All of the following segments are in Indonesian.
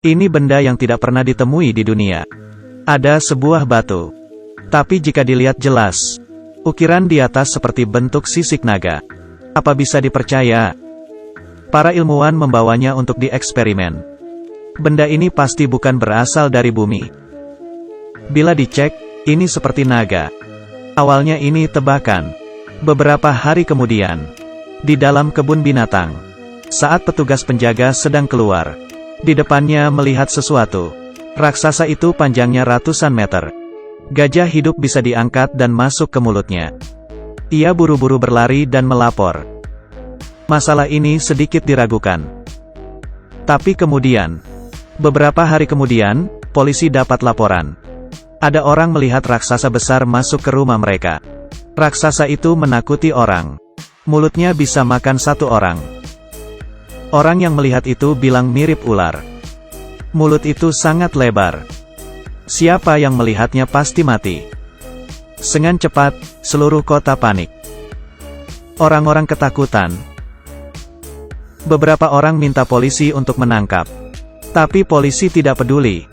Ini benda yang tidak pernah ditemui di dunia. Ada sebuah batu. Tapi jika dilihat jelas, ukiran di atas seperti bentuk sisik naga. Apa bisa dipercaya? Para ilmuwan membawanya untuk dieksperimen. Benda ini pasti bukan berasal dari bumi. Bila dicek, ini seperti naga. Awalnya ini tebakan. Beberapa hari kemudian, di dalam kebun binatang, saat petugas penjaga sedang keluar, di depannya melihat sesuatu. Raksasa itu panjangnya ratusan meter. Gajah hidup bisa diangkat dan masuk ke mulutnya. Ia buru-buru berlari dan melapor. Masalah ini sedikit diragukan. Tapi kemudian, beberapa hari kemudian, polisi dapat laporan. Ada orang melihat raksasa besar masuk ke rumah mereka. Raksasa itu menakuti orang. Mulutnya bisa makan satu orang. Orang yang melihat itu bilang mirip ular. Mulut itu sangat lebar. Siapa yang melihatnya pasti mati. Dengan cepat, seluruh kota panik. Orang-orang ketakutan. Beberapa orang minta polisi untuk menangkap. Tapi polisi tidak peduli.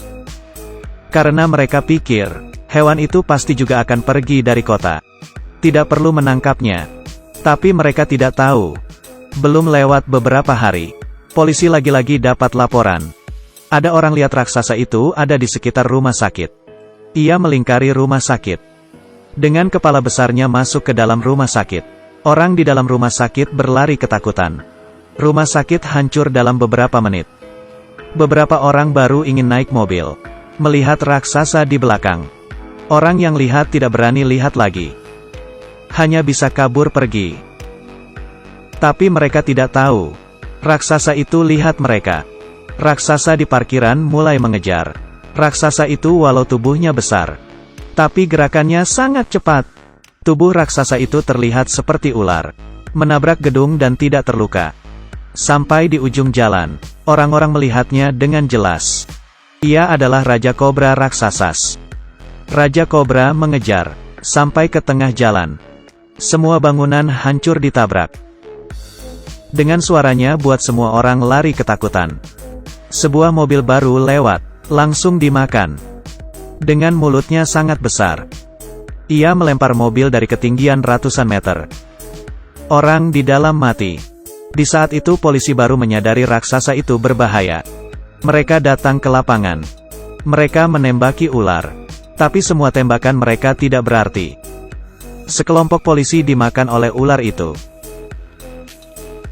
Karena mereka pikir, hewan itu pasti juga akan pergi dari kota. Tidak perlu menangkapnya. Tapi mereka tidak tahu. Belum lewat beberapa hari, polisi lagi-lagi dapat laporan. Ada orang lihat raksasa itu ada di sekitar rumah sakit. Ia melingkari rumah sakit. Dengan kepala besarnya masuk ke dalam rumah sakit. Orang di dalam rumah sakit berlari ketakutan. Rumah sakit hancur dalam beberapa menit. Beberapa orang baru ingin naik mobil. Melihat raksasa di belakang. Orang yang lihat tidak berani lihat lagi. Hanya bisa kabur pergi. Tapi mereka tidak tahu. Raksasa itu lihat mereka. Raksasa di parkiran mulai mengejar. Raksasa itu walau tubuhnya besar, tapi gerakannya sangat cepat. Tubuh raksasa itu terlihat seperti ular. Menabrak gedung dan tidak terluka. Sampai di ujung jalan, orang-orang melihatnya dengan jelas. Ia adalah Raja Kobra raksasa. Raja Kobra mengejar, sampai ke tengah jalan. Semua bangunan hancur ditabrak. Dengan suaranya buat semua orang lari ketakutan. Sebuah mobil baru lewat, langsung dimakan. Dengan mulutnya sangat besar. Ia melempar mobil dari ketinggian ratusan meter. Orang di dalam mati. Di saat itu polisi baru menyadari raksasa itu berbahaya. Mereka datang ke lapangan. Mereka menembaki ular. Tapi semua tembakan mereka tidak berarti. Sekelompok polisi dimakan oleh ular itu.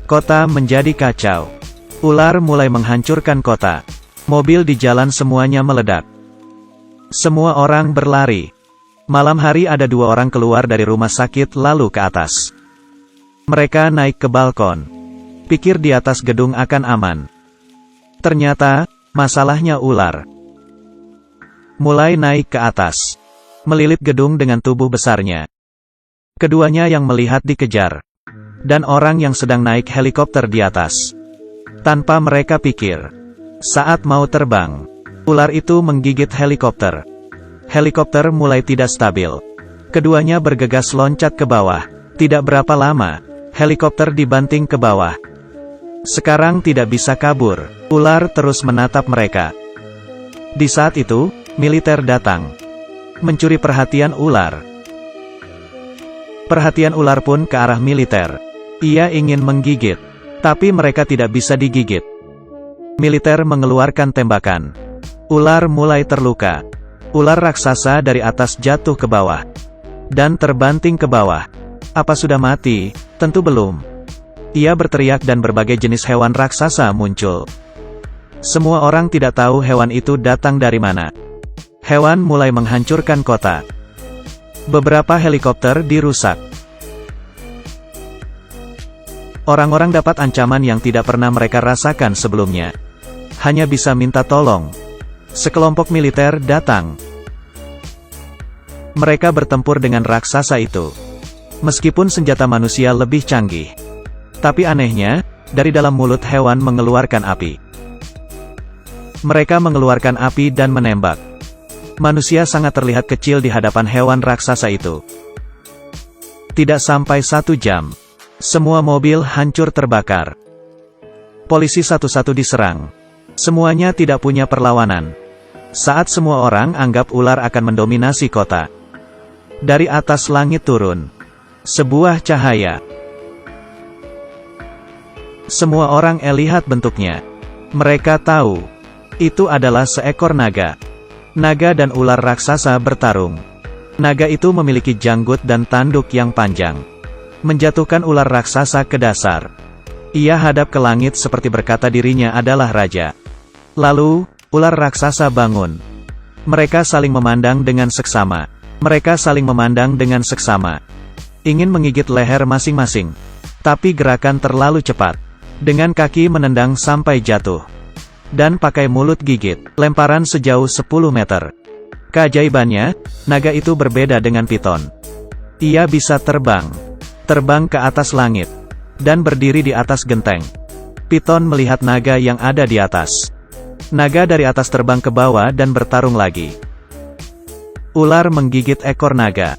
Kota menjadi kacau. Ular mulai menghancurkan kota. Mobil di jalan semuanya meledak. Semua orang berlari. Malam hari ada dua orang keluar dari rumah sakit lalu ke atas. Mereka naik ke balkon. Pikir di atas gedung akan aman. Ternyata, masalahnya ular. Mulai naik ke atas. Melilit gedung dengan tubuh besarnya. Keduanya yang melihat dikejar. Dan orang yang sedang naik helikopter di atas. Tanpa mereka pikir. Saat mau terbang, ular itu menggigit helikopter. Helikopter mulai tidak stabil. Keduanya bergegas loncat ke bawah. Tidak berapa lama, helikopter dibanting ke bawah. Sekarang tidak bisa kabur. Ular terus menatap mereka. Di saat itu, militer datang. Mencuri perhatian ular. Perhatian ular pun ke arah militer. Ia ingin menggigit. Tapi mereka tidak bisa digigit. Militer mengeluarkan tembakan. Ular mulai terluka. Ular raksasa dari atas jatuh ke bawah. Dan terbanting ke bawah. Apa sudah mati? Tentu belum. Ia berteriak dan berbagai jenis hewan raksasa muncul. Semua orang tidak tahu hewan itu datang dari mana. Hewan mulai menghancurkan kota. Beberapa helikopter dirusak. Orang-orang dapat ancaman yang tidak pernah mereka rasakan sebelumnya. Hanya bisa minta tolong. Sekelompok militer datang. Mereka bertempur dengan raksasa itu. Meskipun senjata manusia lebih canggih. Tapi anehnya, dari dalam mulut hewan mengeluarkan api. Mereka mengeluarkan api dan menembak. Manusia sangat terlihat kecil di hadapan hewan raksasa itu. Tidak sampai 1 jam. Semua mobil hancur terbakar. Polisi satu-satu diserang. Semuanya tidak punya perlawanan. Saat semua orang anggap ular akan mendominasi kota, dari atas langit turun sebuah cahaya. Semua orang lihat bentuknya. Mereka tahu itu adalah seekor naga. Naga dan ular raksasa bertarung. Naga itu memiliki janggut dan tanduk yang panjang, menjatuhkan ular raksasa ke dasar. Ia hadap ke langit seperti berkata dirinya adalah raja. Lalu, ular raksasa bangun. Mereka saling memandang dengan seksama. Mereka saling memandang dengan seksama. Ingin menggigit leher masing-masing. Tapi gerakan terlalu cepat. Dengan kaki menendang sampai jatuh. Dan pakai mulut gigit. Lemparan sejauh 10 meter. Keajaibannya, naga itu berbeda dengan piton. Ia bisa terbang. Terbang ke atas langit. Dan berdiri di atas genteng. Piton melihat naga yang ada di atas. Naga dari atas terbang ke bawah dan bertarung lagi. Ular menggigit ekor naga.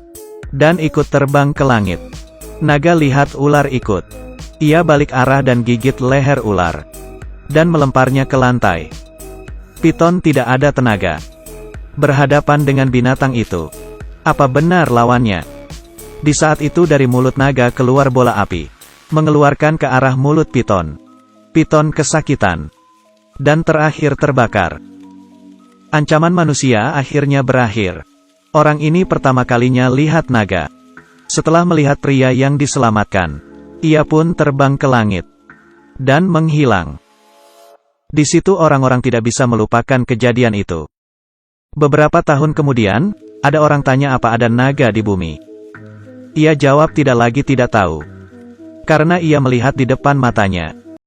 Dan ikut terbang ke langit. Naga lihat ular ikut. Ia balik arah dan gigit leher ular. Dan melemparnya ke lantai. Piton tidak ada tenaga. Berhadapan dengan binatang itu. Apa benar lawannya? Di saat itu dari mulut naga keluar bola api. Mengeluarkan ke arah mulut piton. Piton kesakitan. Dan terakhir terbakar. Ancaman manusia akhirnya berakhir. Orang ini pertama kalinya lihat naga. Setelah melihat pria yang diselamatkan, ia pun terbang ke langit. Dan menghilang. Di situ orang-orang tidak bisa melupakan kejadian itu. Beberapa tahun kemudian, ada orang tanya apa ada naga di bumi. Ia jawab tidak tahu. Karena ia melihat di depan matanya.